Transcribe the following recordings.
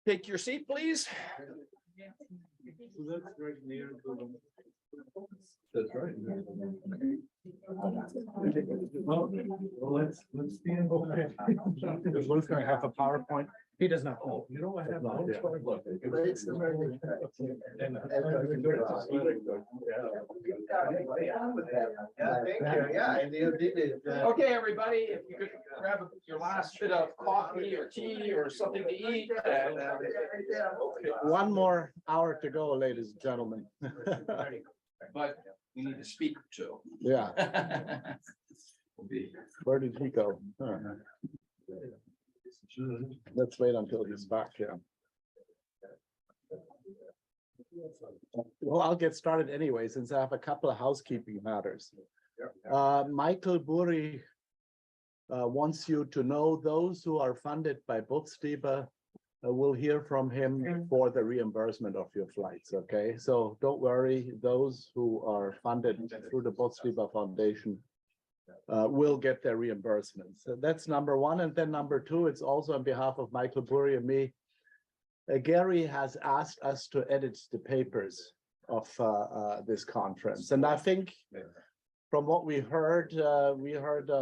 Take your seat, please. So that's right near to that's right. Well, let's see. Does Wolfgang have a PowerPoint? He does not. Oh, you know, I have. Okay, everybody, if you could grab your last bit of coffee or tea or something to eat. And, One more hour to go, ladies and gentlemen. but we need to speak too. Yeah, where did he go? Huh. Let's wait until he's back here. Well, I'll get started anyway, since I have a couple of housekeeping matters. Michael Burry wants you to know those who are funded by Bundesliga will hear from him for the reimbursement of your flights, okay? So don't worry, those who are funded through the Bundesliga Foundation will get their reimbursements. So that's number one. And then number two, it's also on behalf of Michael Burry and me. Gary has asked us to edit the papers of this conference. And I think from what we heard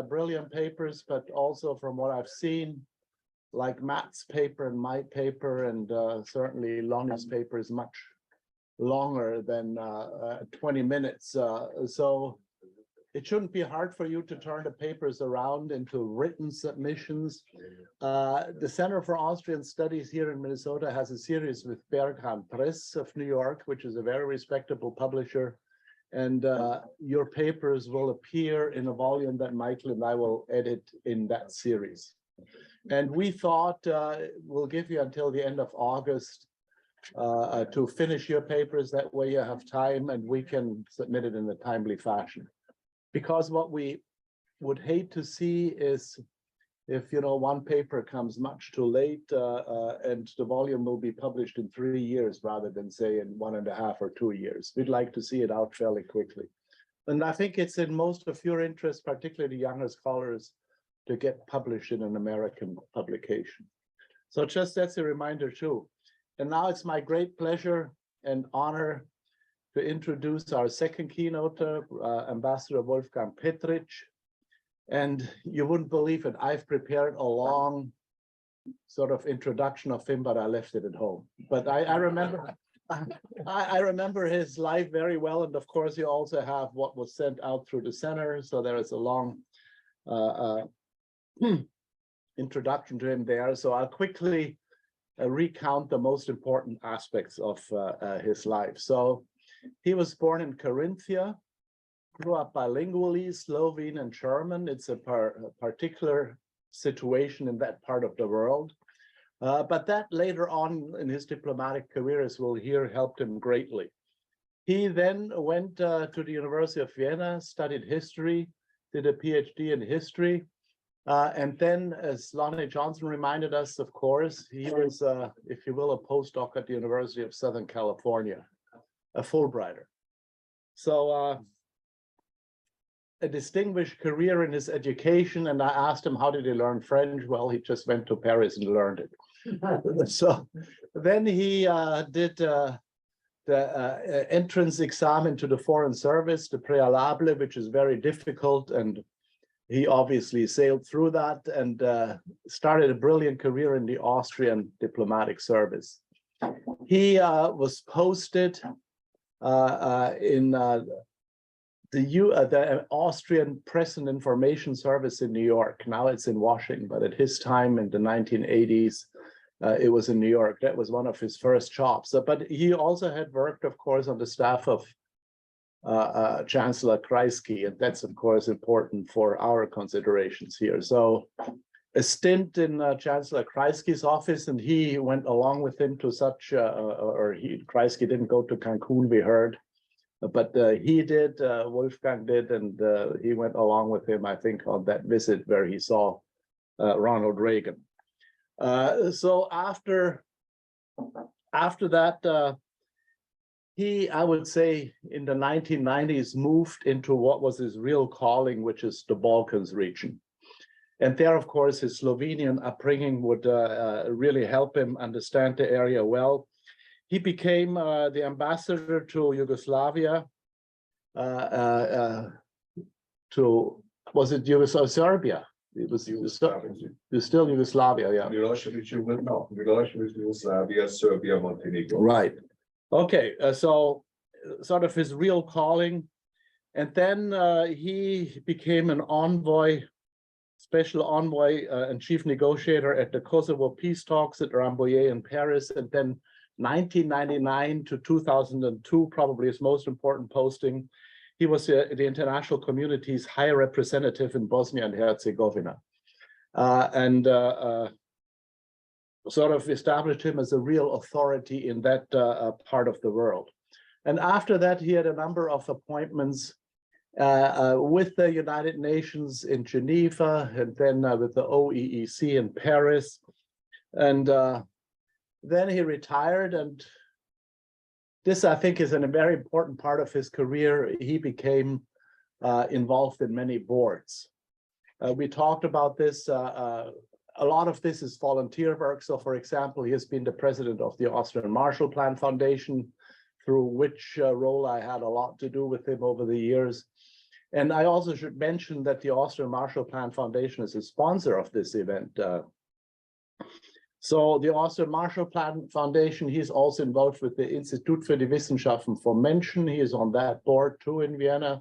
brilliant papers, but also from what I've seen, like Matt's paper and my paper, and certainly Lonnie's paper is much longer than 20 minutes. So it shouldn't be hard for you to turn the papers around into written submissions. The Center for Austrian Studies here in Minnesota has a series with Berghahn Press of New York, which is a very respectable publisher. And your papers will appear in a volume that Michael and I will edit in that series. And we thought we'll give you until the end of August to finish your papers. That way you have time and we can submit it in a timely fashion. Because what we would hate to see is if, you know, one paper comes much too late and the volume will be published in 3 years rather than say in 1.5 or 2 years. We'd like to see it out fairly quickly. And I think it's in most of your interest, particularly the younger scholars, to get published in an American publication. So just that's a reminder too. And now it's my great pleasure and honor to introduce our second keynote, Ambassador Wolfgang Petritsch. And you wouldn't believe it, I've prepared a long sort of introduction of him, but I left it at home. But I remember, I remember his life very well. And of course, you also have what was sent out through the center. So there is a long introduction to him there. So I'll quickly recount the most important aspects of his life. So he was born in Carinthia, grew up bilingually, Slovene and German. It's a particular situation in that part of the world. But that later on in his diplomatic career, as we'll hear, helped him greatly. He then went to the University of Vienna, studied history, did a PhD in history. And then, as Lonnie Johnson reminded us, of course, he was, if you will, a postdoc at the University of Southern California, a Fulbrighter. So a distinguished career in his education. And I asked him, how did he learn French? Well, he just went to Paris and learned it. So then he did the entrance exam into the Foreign Service, the préalable, which is very difficult. And he obviously sailed through that and started a brilliant career in the Austrian diplomatic service. He was posted in the Austrian Press and Information Service in New York. Now it's in Washington, but at his time in the 1980s, it was in New York. That was one of his first jobs. But he also had worked, of course, on the staff of Chancellor Kreisky, and that's, of course, important for our considerations here. So a stint in Chancellor Kreisky's office, and he went along with him to such, Kreisky didn't go to Cancun, we heard, but he did, Wolfgang did, and he went along with him, I think, on that visit where he saw Ronald Reagan. So after that, he, I would say, in the 1990s, moved into what was his real calling, which is the Balkans region. And there, of course, his Slovenian upbringing would really help him understand the area well. He became the ambassador to Yugoslavia, was it Serbia? It was still Yugoslavia, yeah. Yugoslavia, Serbia, Montenegro. Right. Okay, so sort of his real calling. And then he became an envoy, special envoy and chief negotiator at the Kosovo peace talks at Rambouillet and Paris. And then 1999 to 2002, probably his most important posting, he was the international community's high representative in Bosnia and Herzegovina. Sort of established him as a real authority in that part of the world. And after that, he had a number of appointments with the United Nations in Geneva, and then with the OEEC in Paris. And then he retired, and this, I think, is a very important part of his career. He became involved in many boards. We talked about this. A lot of this is volunteer work. So, for example, he has been the president of the Austrian Marshall Plan Foundation, through which role I had a lot to do with him over the years. And I also should mention that the Austrian Marshall Plan Foundation is a sponsor of this event. So the Austrian Marshall Plan Foundation, he's also involved with the Institute für die Wissenschaften vom Menschen. He is on that board too in Vienna.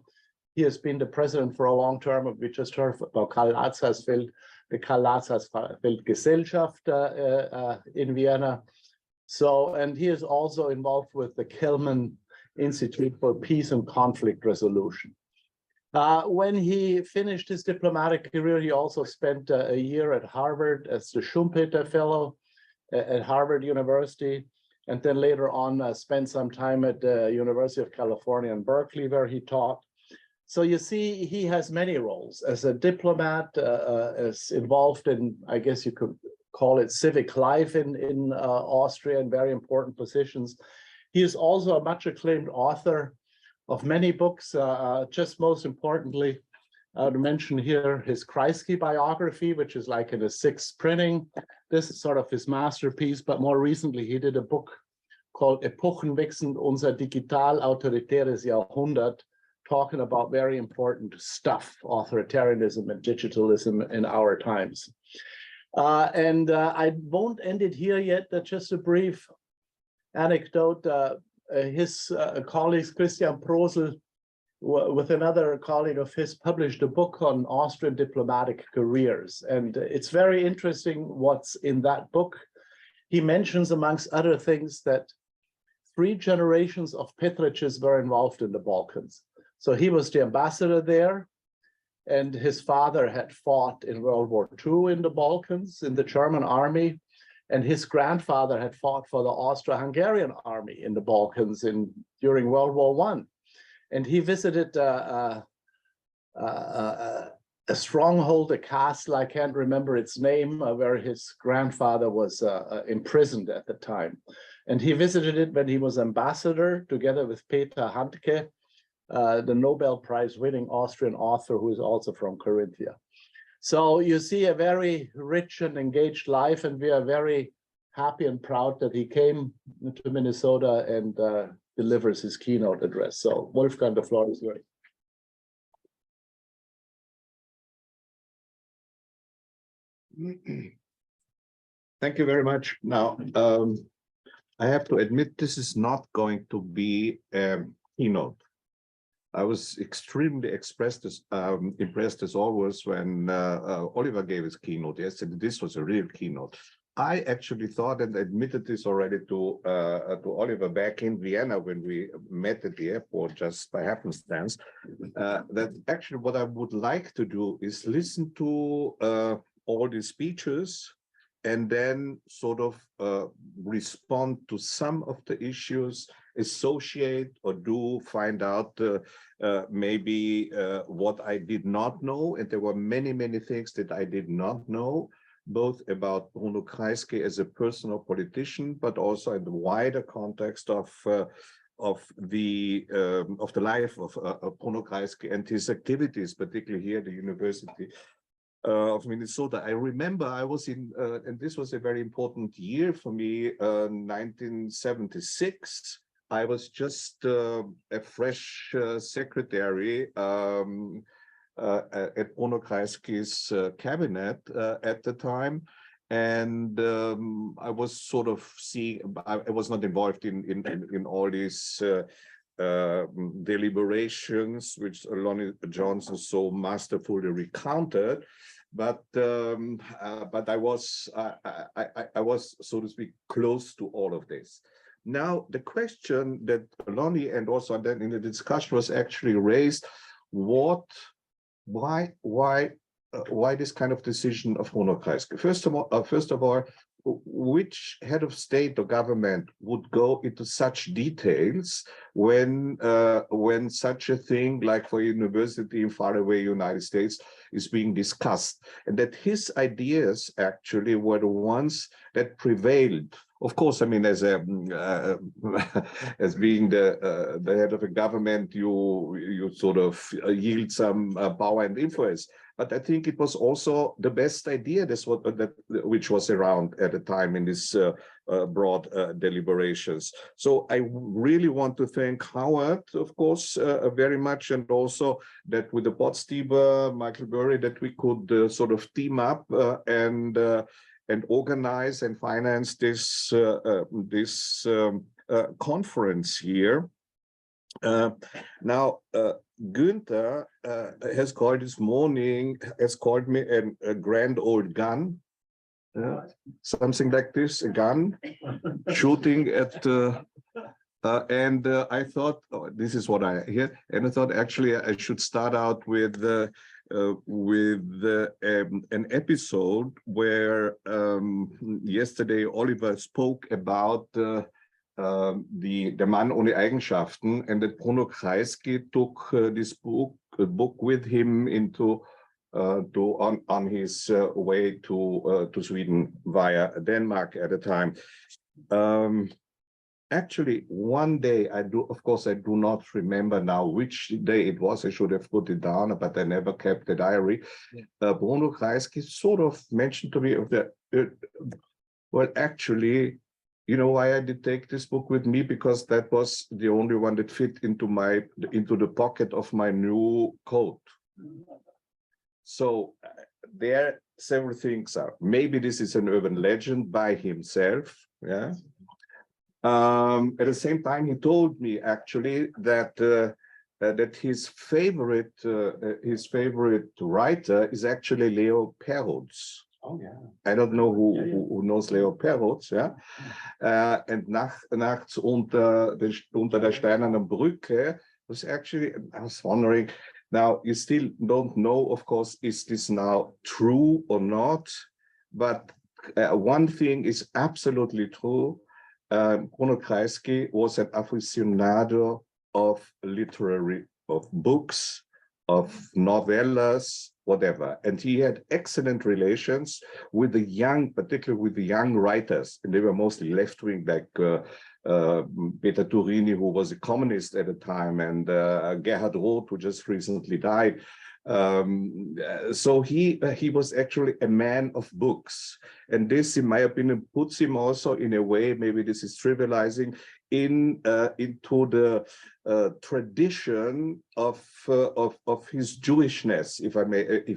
He has been the president for a long term. We just heard about Karl Lazarfeld, the Karl Lazarfeld Gesellschaft in Vienna. So, and he is also involved with the Kelman Institute for Peace and Conflict Resolution. When he finished his diplomatic career, he also spent a year at Harvard as the Schumpeter Fellow at Harvard University, and then later on spent some time at the University of California in Berkeley, where he taught. So you see, he has many roles as a diplomat, as involved in, I guess you could call it civic life in Austria in very important positions. He is also a much acclaimed author of many books, just most importantly, to mention here his Kreisky biography, which is like in a 6th printing. This is sort of his masterpiece, but more recently he did a book called Epochenwechselnd unser digital-autoritäres Jahrhundert, talking about very important stuff, authoritarianism and digitalism in our times. I won't end it here yet, just a brief anecdote. His colleagues, Christian Prosel, with another colleague of his, published a book on Austrian diplomatic careers. And it's very interesting what's in that book. He mentions, amongst other things, that 3 generations of Petritsch's were involved in the Balkans. So he was the ambassador there, and his father had fought in World War II in the Balkans, in the German army. And his grandfather had fought for the Austro-Hungarian army in the Balkans during World War I. And he visited a stronghold, a castle, I can't remember its name, where his grandfather was imprisoned at the time. And he visited it when he was ambassador, together with Peter Handke, the Nobel Prize winning Austrian author who is also from Carinthia. So you see a very rich and engaged life, and we are very happy and proud that he came to Minnesota and delivers his keynote address. So Wolfgang, the floor is yours. Thank you very much. Now, I have to admit, this is not going to be a keynote. I was extremely impressed as always when Oliver gave his keynote. Yes, this was a real keynote. I actually thought, and admitted this already to Oliver back in Vienna when we met at the airport just by happenstance, that actually what I would like to do is listen to all the speeches and then sort of respond to some of the issues, associate or do find out maybe what I did not know. And there were many, many things that I did not know, both about Bruno Kreisky as a personal politician, but also in the wider context of the life of Bruno Kreisky and his activities, particularly here at the university of Minnesota. I remember I was in, and this was a very important year for me, 1976. I was just a fresh secretary at Bruno Kreisky's cabinet at the time. And I was sort of seeing, I was not involved in all these deliberations, which Lonnie Johnson so masterfully recounted, but I was, so to speak, close to all of this. Now, the question that Lonnie and also then in the discussion was actually raised: why this kind of decision of Bruno Kreisky? First of all, which head of state or government would go into such details when such a thing, like for a university in faraway United States, is being discussed, and that his ideas actually were the ones that prevailed. Of course, I mean, as a as being the head of a government, you sort of yield some power and influence. But I think it was also the best idea. Which was around at the time in this broad deliberations. So I really want to thank Howard, of course, very much, and also that with the Potsdieber, Michael Burry, that we could sort of team up and organize and finance this conference here. Now, Günter has called this morning, has called me a grand old gun, something like this, a gun shooting at, and I thought, oh, this is what I hear, and I thought actually I should start out with an episode where yesterday Oliver spoke about the Mann ohne Eigenschaften, and that Bruno Kreisky took this book with him into on his way to Sweden via Denmark at the time. Actually, one day I do not remember now which day it was. I should have put it down, but I never kept the diary. Yeah. Bruno Kreisky sort of mentioned to me of that. Well, actually, you know why I did take this book with me? Because that was the only one that fit into the pocket of my new coat. So there several things are. Maybe this is an urban legend by himself. Yeah. At the same time, he told me actually that that his favorite writer is actually Leo Perutz. Oh yeah. I don't know who knows Leo Perutz, yeah. And nachts unter der steinernen Brücke was actually, I was wondering, now you still don't know, of course, is this now true or not? But one thing is absolutely true. Bruno Kreisky was an aficionado of books, of novellas, whatever. And he had excellent relations with the young, particularly with the young writers. And they were mostly left-wing, like Peter Turini, who was a communist at the time, and Gerhard Roth, who just recently died. So he was actually a man of books, and this, in my opinion, puts him also in a way, maybe this is trivializing, into the tradition of his Jewishness, if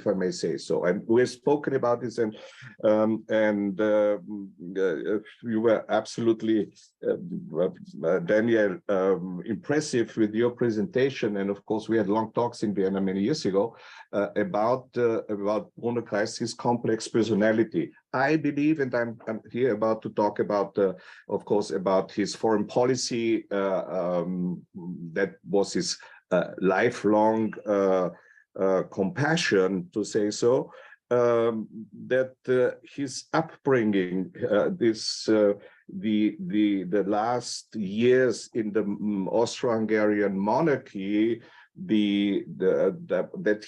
I may say so. And we have spoken about this, and you were absolutely, Daniel, impressive with your presentation. And of course, we had long talks in Vienna many years ago about Bruno Kreisky's complex personality. I believe, and I'm here about to talk about, of course, about his foreign policy. That was his lifelong compassion, to say so. That his upbringing, the last years in the Austro-Hungarian monarchy, that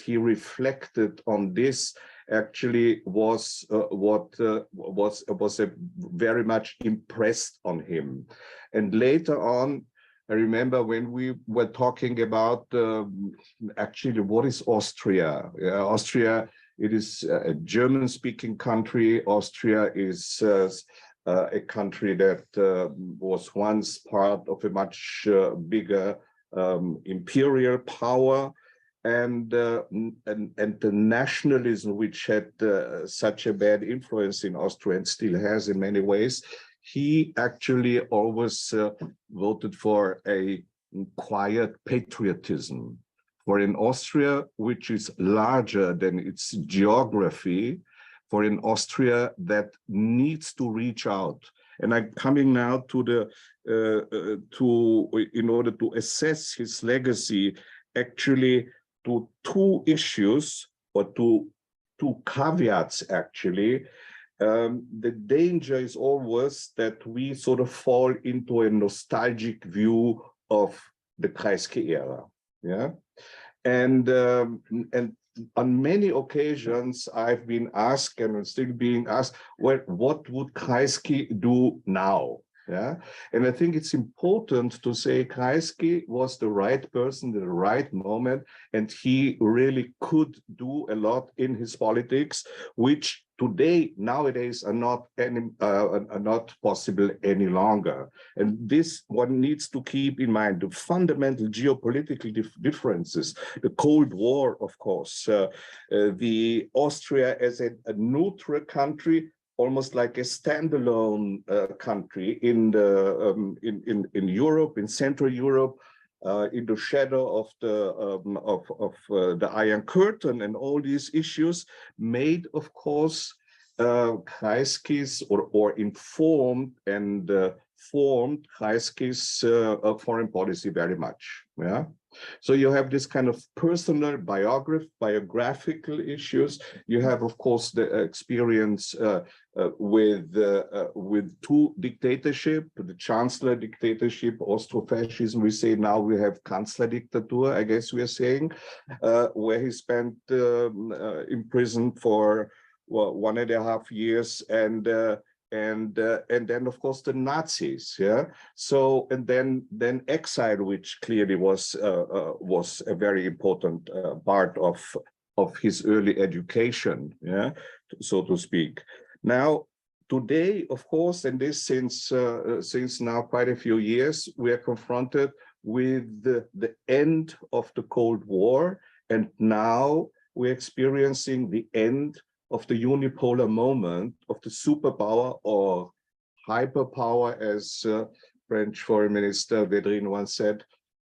he reflected on this actually was very much impressed on him. And later on, I remember when we were talking about actually what is Austria? Austria, it is a German-speaking country. Austria is a country that was once part of a much bigger imperial power, and the nationalism which had such a bad influence in Austria and still has in many ways. He actually always voted for a quiet patriotism. For in Austria, which is larger than its geography, for in Austria that needs to reach out. And I'm coming now to in order to assess his legacy, actually to two issues or two caveats actually. The danger is always that we sort of fall into a nostalgic view of the Kreisky era, yeah, and on many occasions I've been asked and I'm still being asked, well, what would Kreisky do now? Yeah, and I think it's important to say Kreisky was the right person at the right moment, and he really could do a lot in his politics, which today, nowadays, are not possible any longer. And this one needs to keep in mind the fundamental geopolitical differences, the Cold War, of course, the Austria as a neutral country, almost like a standalone country in Europe, in Central Europe, in the shadow of the Iron Curtain, and all these issues made, of course, Kreisky's or informed and formed Kreisky's foreign policy very much. Yeah. So you have this kind of personal biographical issues. You have, of course, the experience with two dictatorship, the Chancellor dictatorship, Austro-fascism. We say now we have Kanzler dictator, I guess we are saying, where he spent imprisoned for 1.5 years, and then of course the Nazis, yeah. So and then exile, which clearly was a very important part of his early education, yeah, so to speak. Now today, of course, and this since now quite a few years, we are confronted with the end of the Cold War, and now we're experiencing the end of the unipolar moment of the superpower or hyperpower, as French Foreign Minister Védrine once said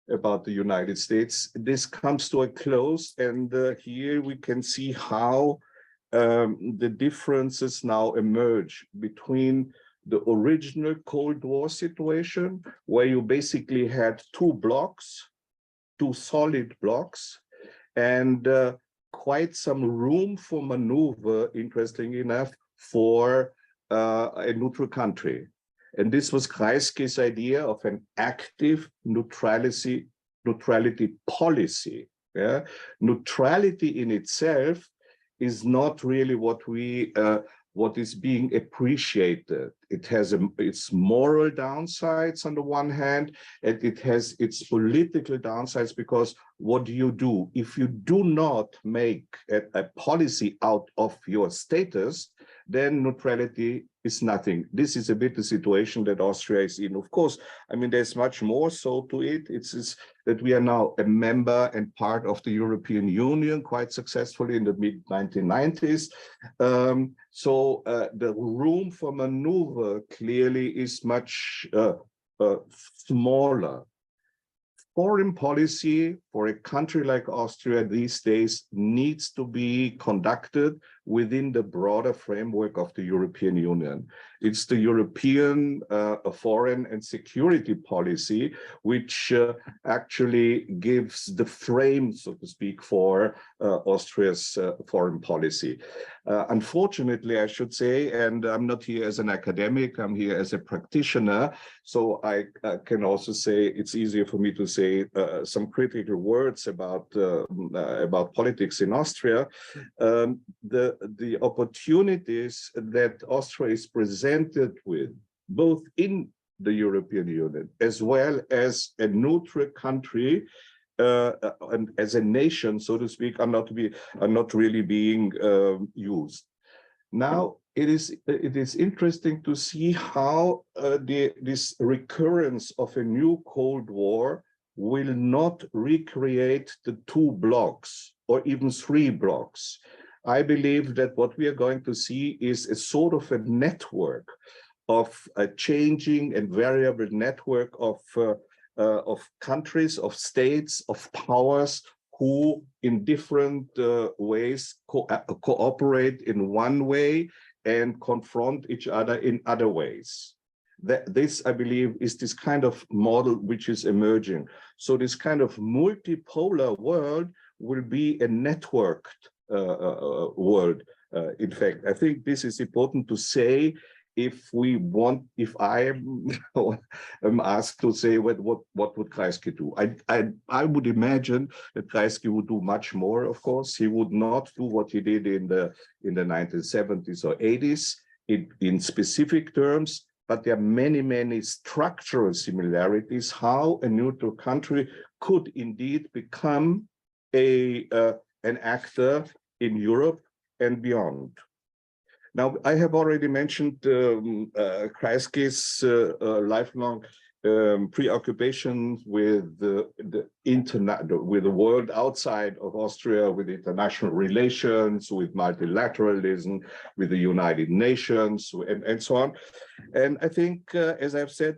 about the United States. This comes to a close, and here we can see how the differences now emerge between the original Cold War situation, where you basically had two solid blocks, and quite some room for maneuver, interestingly enough, for a neutral country. And this was Kreisky's idea of an active neutrality policy. Yeah? Neutrality in itself is not really what is being appreciated. It has its moral downsides on the one hand, and it has its political downsides, because what do you do? If you do not make a policy out of your status, then neutrality is nothing. This is a bit the situation that Austria is in. Of course, I mean, there's much more so to it. It's that we are now a member and part of the European Union quite successfully in the mid-1990s. So the room for maneuver clearly is much smaller. Foreign policy for a country like Austria these days needs to be conducted within the broader framework of the European Union. It's the European foreign and security policy which actually gives the frame, so to speak, for Austria's foreign policy. Unfortunately, I should say, and I'm not here as an academic, I'm here as a practitioner, so I can also say it's easier for me to say some critical words about politics in Austria. The opportunities that Austria is presented with, both in the European Union, as well as a neutral country and as a nation, so to speak, are not really being used. Now, it is interesting to see how this recurrence of a new Cold War will not recreate the two blocks or even three blocks. I believe that what we are going to see is a sort of a network of a changing and variable network of countries, of states, of powers who in different ways cooperate in one way and confront each other in other ways. This, I believe, is this kind of model which is emerging. So this kind of multipolar world will be a networked world. In fact, I think this is important to say if I am asked to say what would Kreisky do. I would imagine that Kreisky would do much more, of course. He would not do what he did in the 1970s or 80s in specific terms, but there are many structural similarities how a neutral country could indeed become an actor in Europe and beyond. Now, I have already mentioned Kreisky's lifelong preoccupation with the world outside of Austria, with international relations, with multilateralism, with the United Nations, and so on. And I think, as I've said,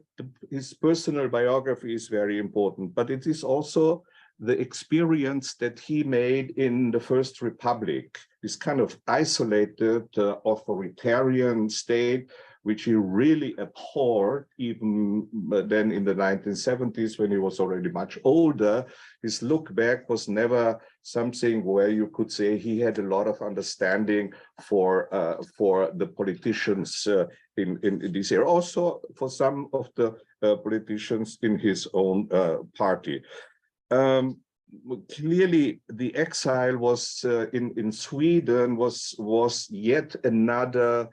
his personal biography is very important, but it is also the experience that he made in the First Republic, this kind of isolated authoritarian state, which he really abhorred even then in the 1970s when he was already much older. His look back was never something where you could say he had a lot of understanding for the politicians in this area, also for some of the politicians in his own party. Clearly, the exile was in Sweden was yet another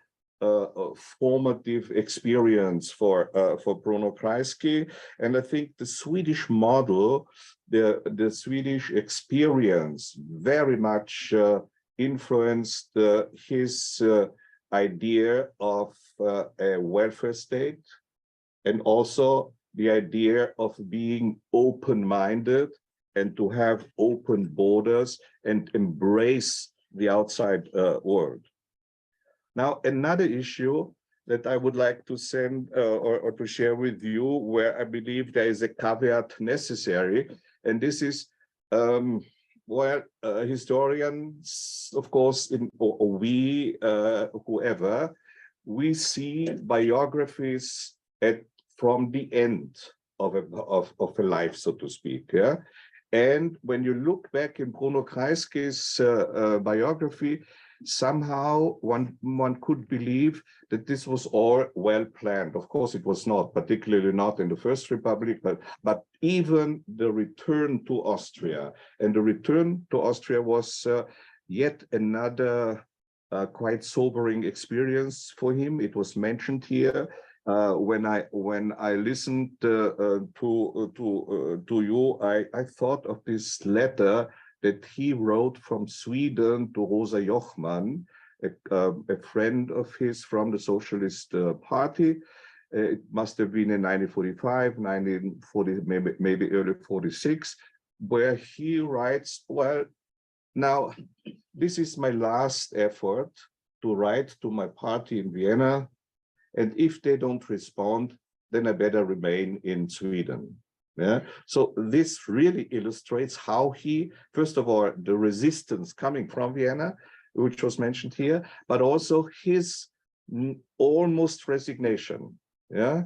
formative experience for Bruno Kreisky, and I think the Swedish model, the Swedish experience, very much influenced his idea of a welfare state, and also the idea of being open-minded and to have open borders and embrace the outside world. Now, another issue that I would like to send or to share with you, where I believe there is a caveat necessary, and this is where historians, of course, or we, whoever, we see biographies from the end of a life, so to speak. Yeah. And when you look back in Bruno Kreisky's biography, somehow one could believe that this was all well planned. Of course, it was not, particularly not in the First Republic, but even the return to Austria. And the return to Austria was yet another quite sobering experience for him. It was mentioned here. When I listened to you, I thought of this letter that he wrote from Sweden to Rosa Jochman, a friend of his from the Socialist Party. It must have been in 1945, 1940, maybe early 46, where he writes, well, now this is my last effort to write to my party in Vienna. And if they don't respond, then I better remain in Sweden. Yeah. So this really illustrates how he, first of all, the resistance coming from Vienna, which was mentioned here, but also his almost resignation. Yeah.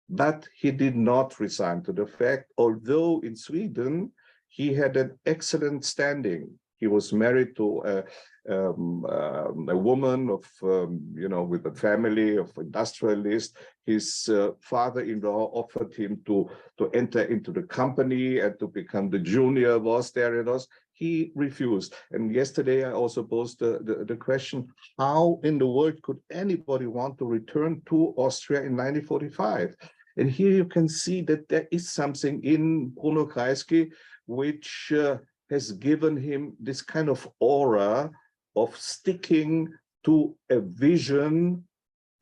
But he did not resign to the fact, although in Sweden, he had an excellent standing. He was married to a woman of, with a family of industrialists. His father-in-law offered him to enter into the company and to become the junior boss there. He refused. And yesterday I also posed the question, how in the world could anybody want to return to Austria in 1945? And here you can see that there is something in Bruno Kreisky which has given him this kind of aura of sticking to a vision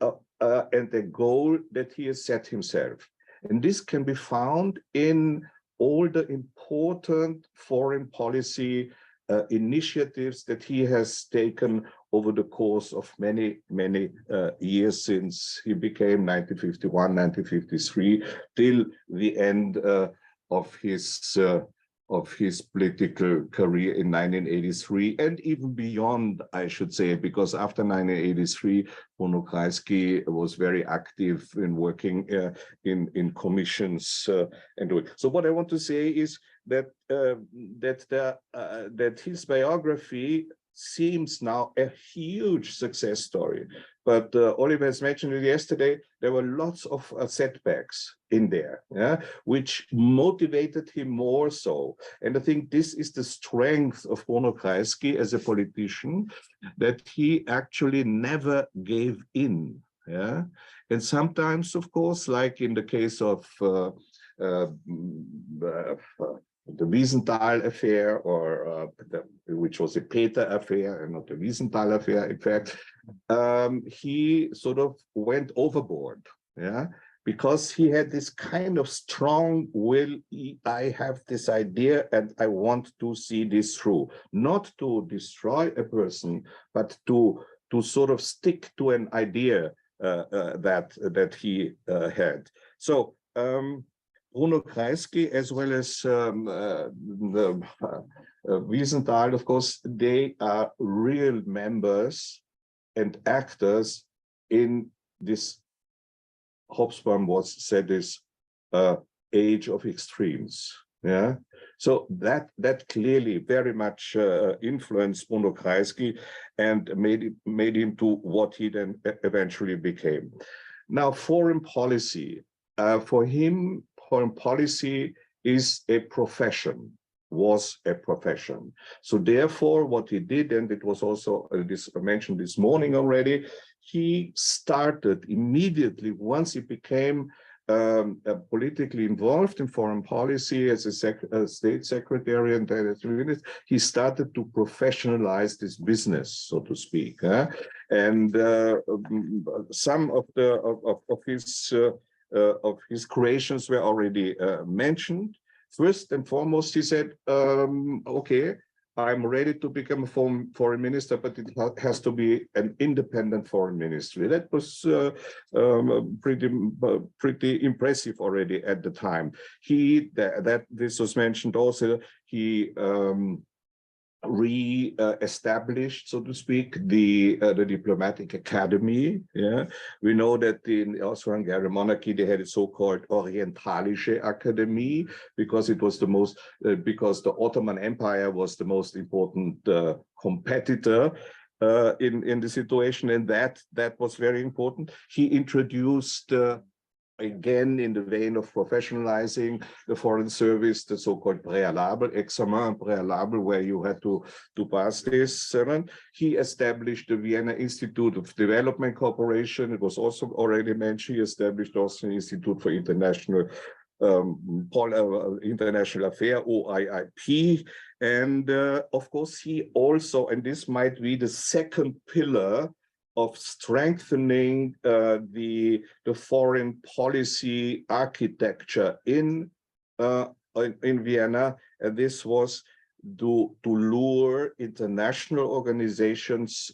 and a goal that he has set himself. And this can be found in all the important foreign policy initiatives that he has taken over the course of many years since he became 1951, 1953, till the end of his political career in 1983, and even beyond, I should say, because after 1983, Bruno Kreisky was very active in working in commissions and doing. So what I want to say is that that his biography seems now a huge success story. But Oliver has mentioned it yesterday, there were lots of setbacks in there, yeah, which motivated him more so. And I think this is the strength of Bruno Kreisky as a politician, that he actually never gave in. Yeah, and sometimes, of course, like in the case of the Wiesenthal affair, or which was a Peter affair and not the Wiesenthal affair, in fact, he sort of went overboard, yeah, because he had this kind of strong will. I have this idea and I want to see this through, not to destroy a person, but to sort of stick to an idea that he had. So Bruno Kreisky, as well as the Wiesenthal, of course, they are real members and actors in this, Hobsbawm said this, age of extremes. Yeah, so that clearly very much influenced Bruno Kreisky and made him to what he then eventually became. Now, foreign policy, for him, foreign policy is a profession, was a profession. So therefore, what he did, and it was also mentioned this morning already, he started immediately, once he became politically involved in foreign policy as a state secretary and then he started to professionalize this business, so to speak. And some of his creations were already mentioned. First and foremost, he said, okay, I'm ready to become a foreign minister, but it has to be an independent foreign ministry. That was pretty impressive already at the time. This was mentioned also. He re-established, so to speak, the diplomatic academy. Yeah, we know that in the Austro-Hungarian monarchy they had a so-called Orientalische Academy because it was the most because the Ottoman Empire was the most important competitor in the situation, and that was very important. He introduced again, in the vein of professionalizing the foreign service, the so-called préalable, examen préalable, where you had to pass this. He established the Vienna Institute of Development Cooperation. It was also already mentioned. He established the Austrian Institute for International Affairs-OIIP. And of course, he also, and this might be the second pillar of strengthening the foreign policy architecture in Vienna, and this was to lure international organizations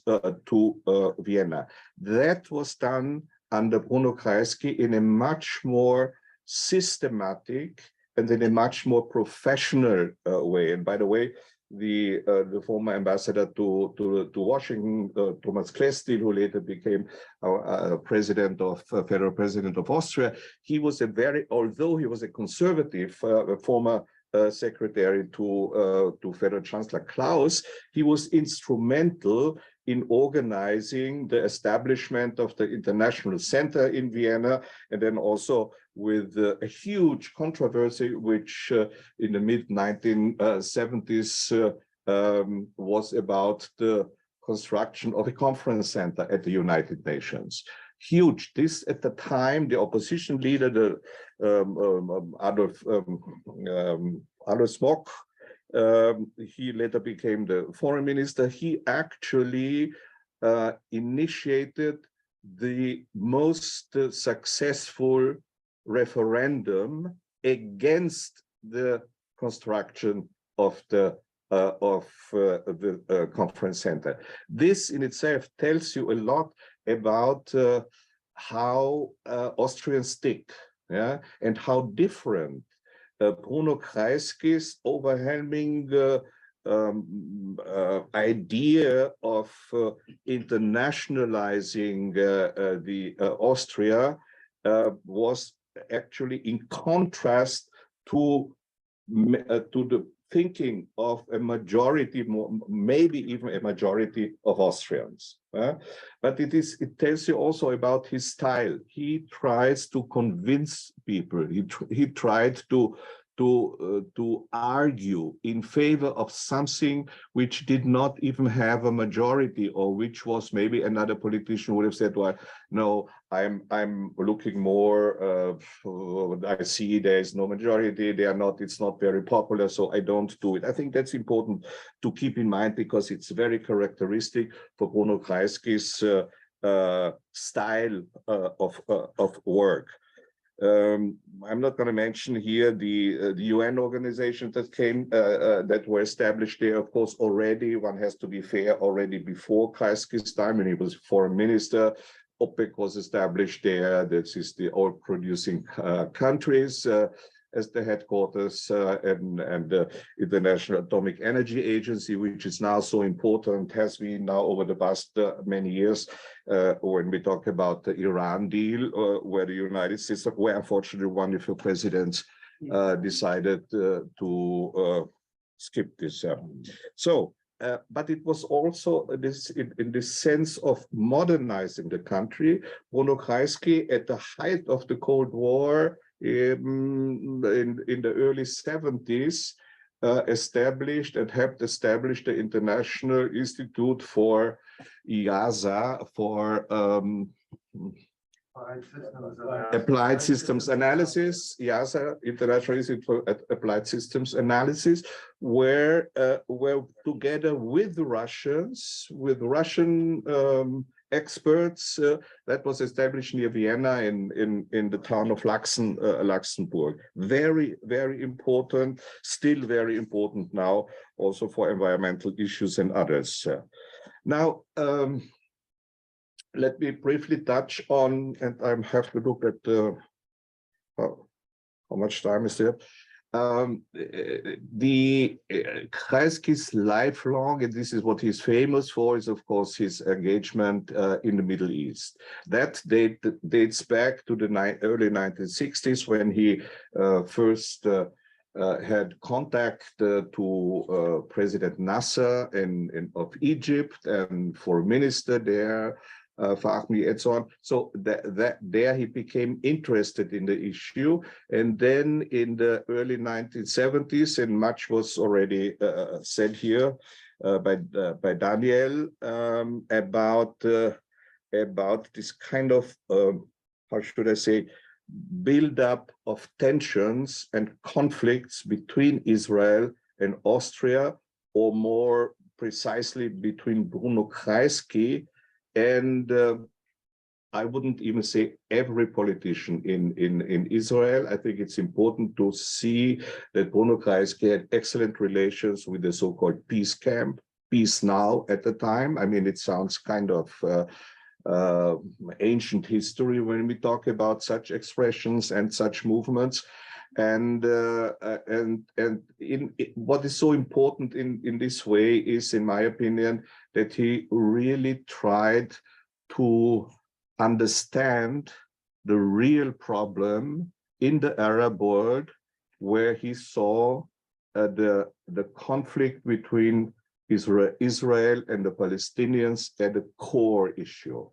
to Vienna. That was done under Bruno Kreisky in a much more systematic and in a much more professional way. And by the way, the former ambassador to Washington, Thomas Klestil, who later became our federal president of Austria, he was although he was a conservative, former secretary to Federal Chancellor Klaus, he was instrumental in organizing the establishment of the International Center in Vienna, and then also with a huge controversy, which in the mid-1970s was about the construction of a conference center at the United Nations. huge. This at the time, the opposition leader, the Adolf Smok, he later became the foreign minister. He actually initiated the most successful referendum against the construction of the conference center. This in itself tells you a lot about how Austrians think, yeah, and how different Bruno Kreisky's overwhelming idea of internationalizing the Austria was actually in contrast to the thinking of a majority, maybe even a majority of Austrians. But it tells you also about his style. He tries to convince people. He tried to argue in favor of something which did not even have a majority, or which was maybe another politician would have said, well, no, I'm looking more, I see there's no majority, it's not very popular, so I don't do it. I think that's important to keep in mind, because it's very characteristic for Bruno Kreisky's style of work. I'm not going to mention here the UN organizations that were established there. Of course, already, one has to be fair, already before Kreisky's time, when he was foreign minister, OPEC was established there. This is the oil producing countries as the headquarters, and the International Atomic Energy Agency, which is now so important, has been now over the past many years, when we talk about the Iran deal, where the United States, where unfortunately one of your presidents decided to skip this. But it was also this in this sense of modernizing the country. Bruno Kreisky, at the height of the Cold War, in the early 70s, established and helped establish the International Institute for IASA, for Applied Systems Analysis, IASA, International Institute for Applied Systems Analysis, where together with Russian experts, that was established near Vienna in the town of Luxembourg. Very, very important, still very important now, also for environmental issues and others. Now, let me briefly touch on, and I have to look at how much time is there. The Kreisky's lifelong, and this is what he's famous for, is of course his engagement in the Middle East. That dates back to the early 1960s, when he first had contact to President Nasser of Egypt, and foreign minister there, Fahmy, and so on. So there he became interested in the issue. And then in the early 1970s, and much was already said here by Daniel, about this kind of, how should I say, build-up of tensions and conflicts between Israel and Austria, or more precisely between Bruno Kreisky and I wouldn't even say every politician in Israel. I think it's important to see that Bruno Kreisky had excellent relations with the so-called peace camp, Peace Now at the time. I mean, it sounds kind of ancient history when we talk about such expressions and such movements. And what is so important in this way is, in my opinion, that he really tried to understand the real problem in the Arab world, where he saw the conflict between Israel and the Palestinians at the core issue.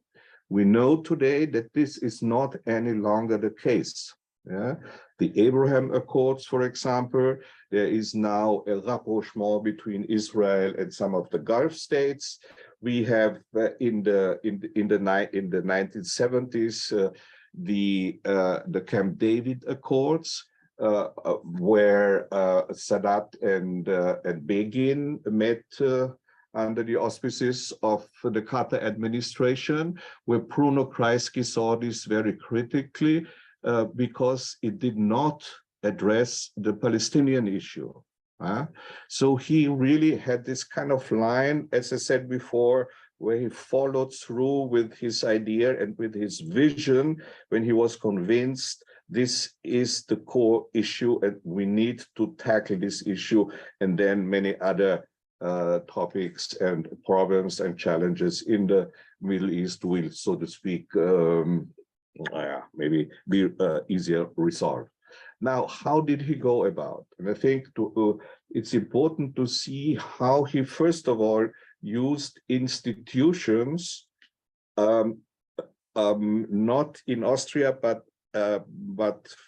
We know today that this is not any longer the case. Yeah? The Abraham Accords, for example, there is now a rapprochement between Israel and some of the Gulf states, We have in the 1970s the Camp David Accords, where Sadat and Begin met under the auspices of the Carter administration, where Bruno Kreisky saw this very critically because it did not address the Palestinian issue. So he really had this kind of line, as I said before, where he followed through with his idea and with his vision when he was convinced this is the core issue and we need to tackle this issue, and then many other topics and problems and challenges in the Middle East will, so to speak, maybe be easier resolved. Now, how did he go about? And I think it's important to see how he, first of all, used institutions, not in Austria, but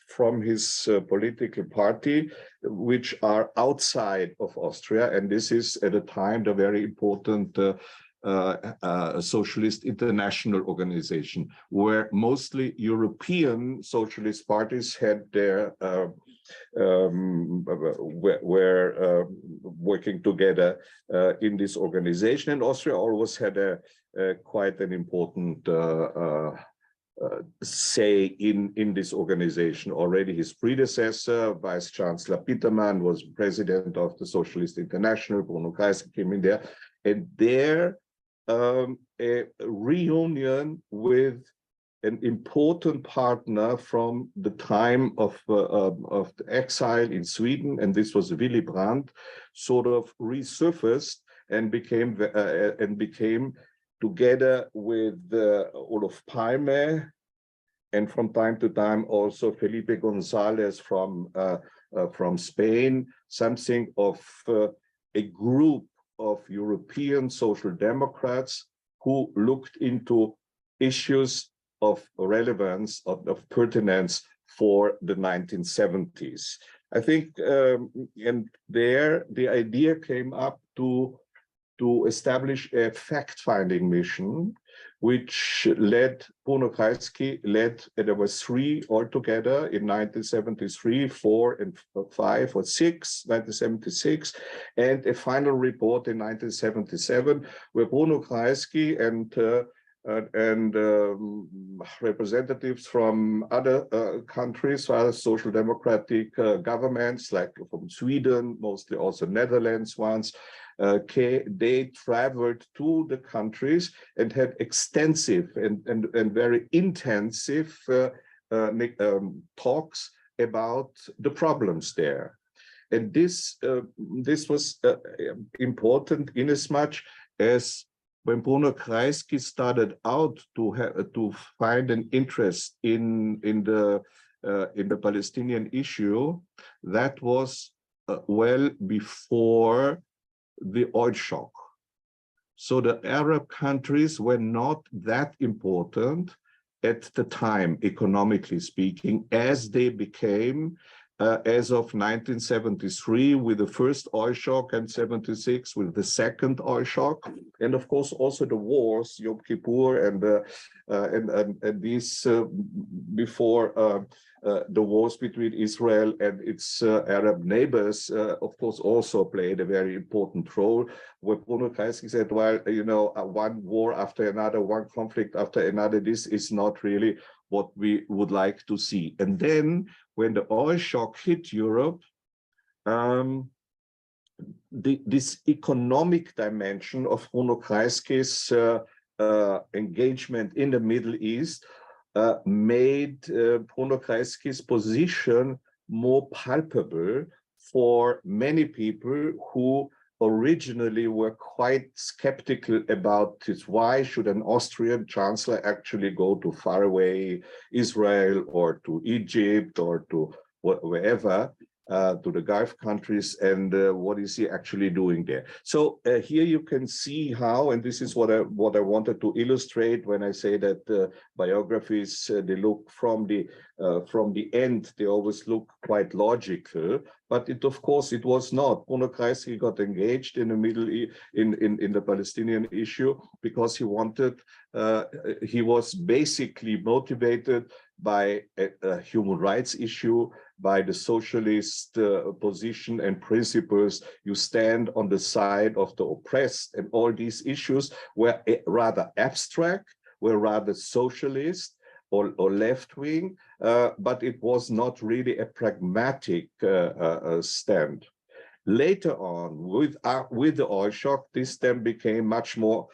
from his political party, which are outside of Austria. And this is at a time the very important Socialist International Organization, where mostly European socialist parties had their were working together in this organization, and Austria always had quite an important say in this organization. Already his predecessor, Vice Chancellor Petermann, was president of the Socialist International. Bruno Kreisky came in there, and there a reunion with an important partner from the time of the exile in Sweden, and this was Willy Brandt, sort of resurfaced and became together with Olof Palme, and from time to time also Felipe González from Spain, something of a group of European social democrats who looked into issues of relevance, of pertinence for the 1970s. I think, and there the idea came up to establish a fact-finding mission, which led, Bruno Kreisky led, and there were 3 altogether in 1973, 4 and 5 or 6, 1976, and a final report in 1977, where Bruno Kreisky and representatives from other countries, other social democratic governments, like from Sweden, mostly also Netherlands once, they traveled to the countries and had extensive and very intensive talks about the problems there. And this was important in as much as when Bruno Kreisky started out to find an interest in the Palestinian issue, that was well before the oil shock. So the Arab countries were not that important at the time, economically speaking, as they became as of 1973 with the first oil shock, and 76 with the second oil shock, and of course also the wars, Yom Kippur and these before the wars between Israel and its Arab neighbors, of course, also played a very important role. Where Bruno Kreisky said, well, you know, one war after another, one conflict after another, this is not really what we would like to see. And then when the oil shock hit Europe, this economic dimension of Bruno Kreisky's engagement in the Middle East made Bruno Kreisky's position more palpable for many people who originally were quite skeptical about this. Why should an Austrian chancellor actually go to faraway Israel or to Egypt or to wherever? to the Gulf countries, and what is he actually doing there. So here you can see how, and this is what I wanted to illustrate when I say that biographies, they look from the end, they always look quite logical, but of course it was not. Bruno Kreisky got engaged in the in the Palestinian issue because he wanted, he was basically motivated by a human rights issue, by the socialist position and principles. You stand on the side of the oppressed, and all these issues were rather abstract, were rather socialist or left-wing, but it was not really a pragmatic stand. Later on, with the oil shock, this then became much more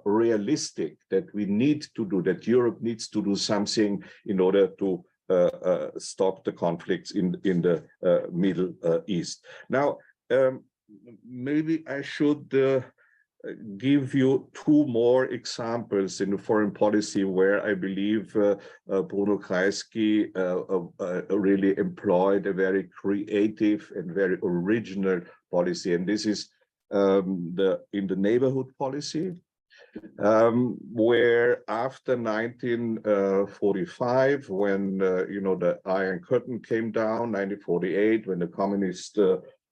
realistic, that we need to do, that Europe needs to do something in order to stop the conflicts in the Middle East. Now, maybe I should give you two more examples in the foreign policy where I believe Bruno Kreisky really employed a very creative and very original policy, and this is in the neighborhood policy. Where after 1945, when the Iron Curtain came down, 1948, when the communist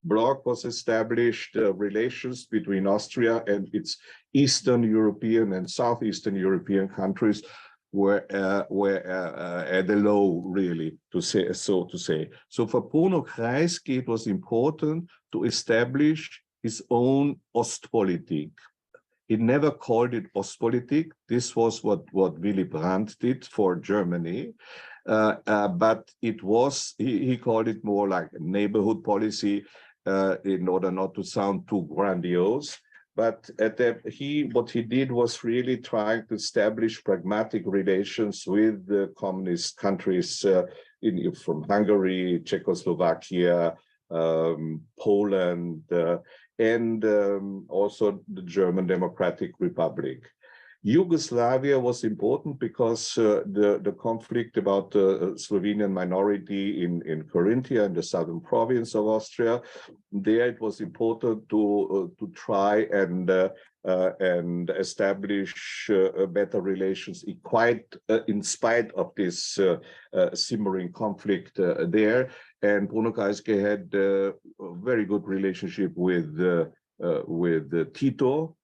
bloc was established, relations between Austria and its Eastern European and Southeastern European countries were at a low, really, to say. So for Bruno Kreisky, it was important to establish his own Ostpolitik. He never called it Ostpolitik. This was what Willy Brandt did for Germany. But it was, he called it more like a neighborhood policy in order not to sound too grandiose. But what he did was really trying to establish pragmatic relations with the communist countries from Hungary, Czechoslovakia, Poland, and also the German Democratic Republic. Yugoslavia was important because the conflict about the Slovenian minority in Carinthia, in the southern province of Austria, there it was important to try and establish better relations, in spite of this simmering conflict there. And Bruno Kreisky had a very good relationship with Tito.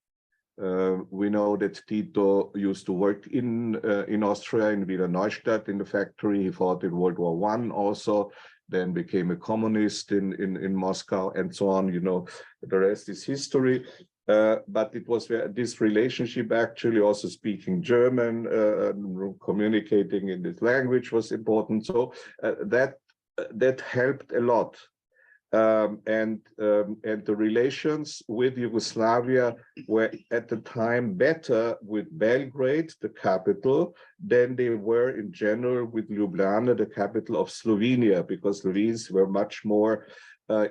We know that Tito used to work in Austria, in Wiener Neustadt, in the factory. He fought in World War I also, then became a communist in Moscow, and so on. The rest is history. But it was this relationship, actually also speaking German, communicating in this language was important. So that helped a lot. And the relations with Yugoslavia were at the time better with Belgrade, the capital, than they were in general with Ljubljana, the capital of Slovenia, because Slovenes were much more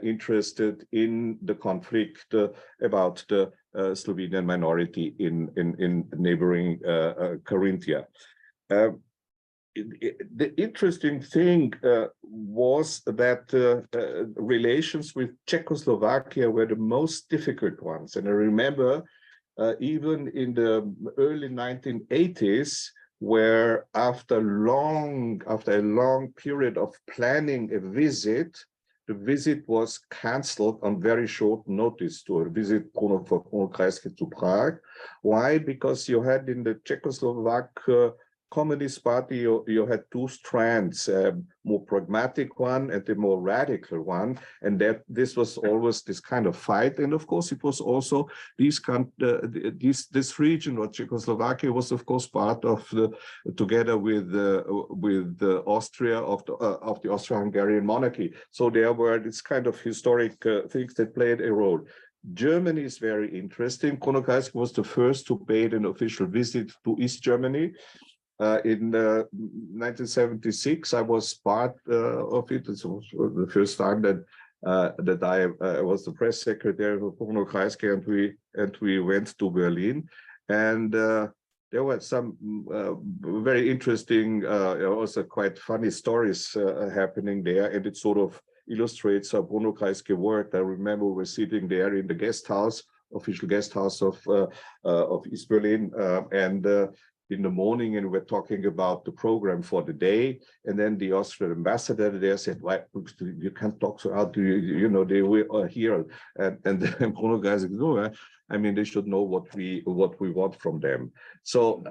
interested in the conflict about the Slovenian minority in neighboring Carinthia. The interesting thing was that relations with Czechoslovakia were the most difficult ones. And I remember even in the early 1980s, where after a long period of planning a visit, the visit was cancelled on very short notice to visit for Bruno Kreisky to Prague. Why? Because you had in the Czechoslovak Communist Party, you had two strands, more pragmatic one and the more radical one, and that this was always this kind of fight. And of course, it was also this region, or Czechoslovakia, was of course part of together with Austria of the Austro-Hungarian monarchy. So there were this kind of historic things that played a role. Germany is very interesting. Bruno Kreisky was the first to pay an official visit to East Germany. In 1976, I was part of it. It was the first time that I was the press secretary of Bruno Kreisky, and we went to Berlin. And there were some very interesting, also quite funny stories happening there, and it sort of illustrates how Bruno Kreisky worked. I remember we were sitting there in the guest house, official guest house of East Berlin, and in the morning, and we're talking about the program for the day. And then the Austrian ambassador there said, "Why you can't talk so out? You know, they were here." And then Bruno Kreisky, "No, I mean, they should know what we want from them." So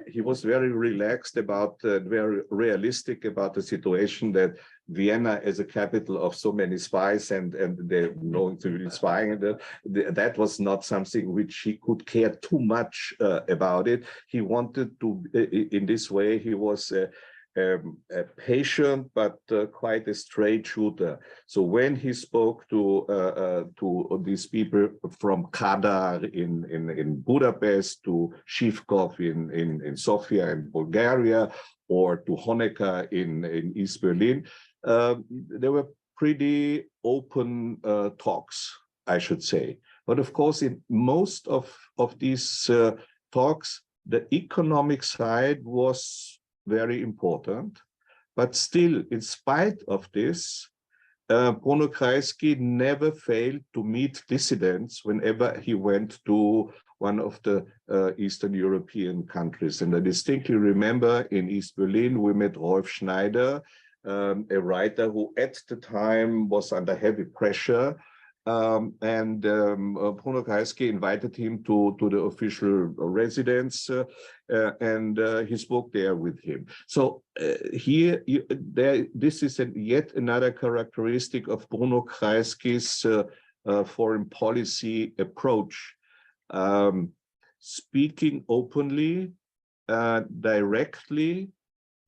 he was very relaxed about, very realistic about the situation that Vienna is a capital of so many spies, and they're known to be spying, and that was not something which he could care too much about it. He wanted to, in this way, he was a patient but quite a straight shooter. So when he spoke to these people from Kadar in Budapest, to Shivkov in Sofia in Bulgaria, or to Honecker in East Berlin, there were pretty open talks, I should say. But of course, in most of these talks, the economic side was very important. But still, in spite of this, Bruno Kreisky never failed to meet dissidents whenever he went to one of the Eastern European countries. And I distinctly remember in East Berlin, we met Rolf Schneider, a writer who at the time was under heavy pressure. Bruno Kreisky invited him to the official residence, and he spoke there with him. So this is yet another characteristic of Bruno Kreisky's foreign policy approach. Speaking openly, directly,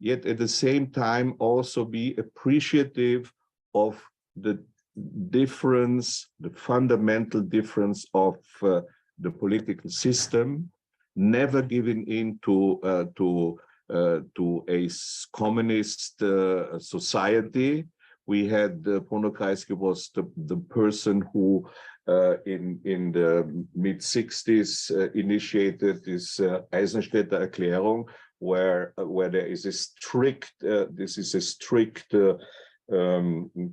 yet at the same time also be appreciative of the difference, the fundamental difference of the political system, never giving in to a communist society. We had Bruno Kreisky was the person who in the mid-60s initiated this Eisenstädter Erklärung, where there is a strict, this is a strict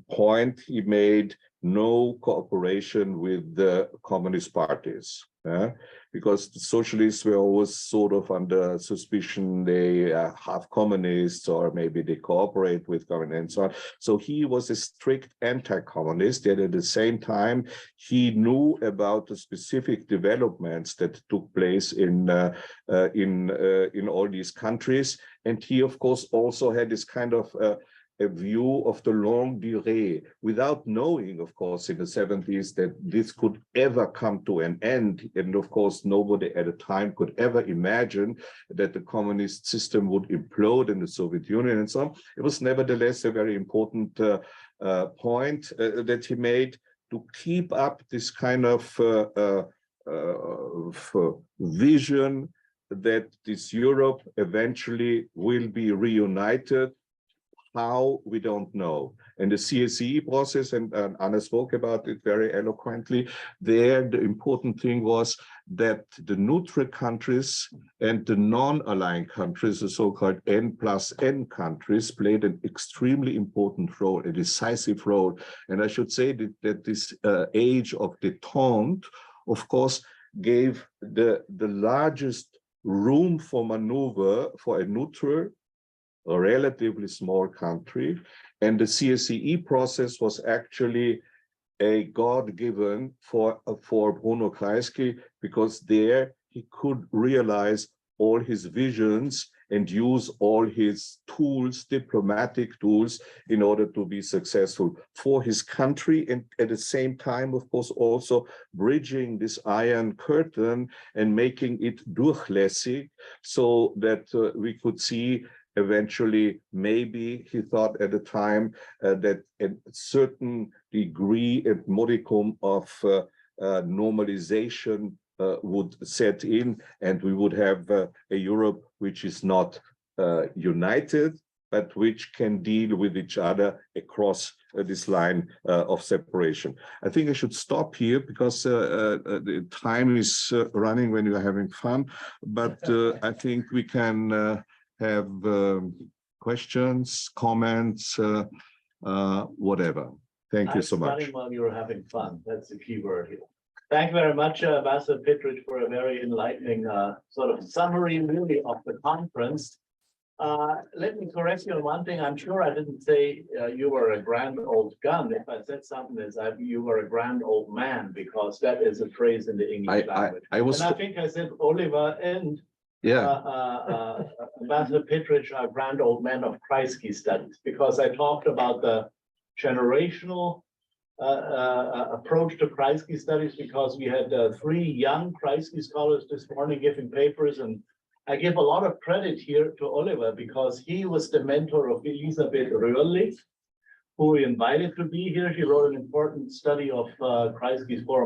point he made: no cooperation with the communist parties, because the socialists were always sort of under suspicion. They are half communists, or maybe they cooperate with government and so on. So he was a strict anti-communist, yet at the same time he knew about the specific developments that took place in all these countries, and he of course also had this kind of a view of the longue durée, without knowing, of course, in the 70s that this could ever come to an end. And of course, nobody at the time could ever imagine that the communist system would implode in the Soviet Union and so on. It was nevertheless a very important point that he made, to keep up this kind of vision that this Europe eventually will be reunited. How, we don't know. And the CSCE process, and Anna spoke about it very eloquently, there the important thing was that the neutral countries and the non-aligned countries, the so-called N+N countries, played an extremely important role, a decisive role. And I should say that this age of détente, of course, gave the largest room for maneuver for a neutral, a relatively small country. And the CSCE process was actually a God-given for Bruno Kreisky, because there he could realize all his visions and use all his tools, diplomatic tools, in order to be successful for his country, and at the same time, of course, also bridging this iron curtain and making it durchlässig, so that we could see eventually, maybe he thought at the time that a certain degree and modicum of normalization would set in, and we would have a Europe which is not united, but which can deal with each other across this line of separation. I think I should stop here because the time is running when you're having fun, but I think we can have questions, comments, whatever. Thank you so much. Running while you were having fun. That's the key word here. Thank you very much, Ambassador Petritsch, for a very enlightening sort of summary, really, of the conference. Let me correct you on one thing. I'm sure I didn't say you were a grand old gun. If I said something as you were a grand old man, because that is a phrase in the English language. I think I said Oliver and Ambassador Petritsch are grand old men of Kreisky studies, because I talked about the generational approach to Kreisky studies, because we had 3 young Kreisky scholars this morning giving papers, and I give a lot of credit here to Oliver because he was the mentor of Elisabeth Röhrlich, who we invited to be here. She wrote an important study of Kreisky's forum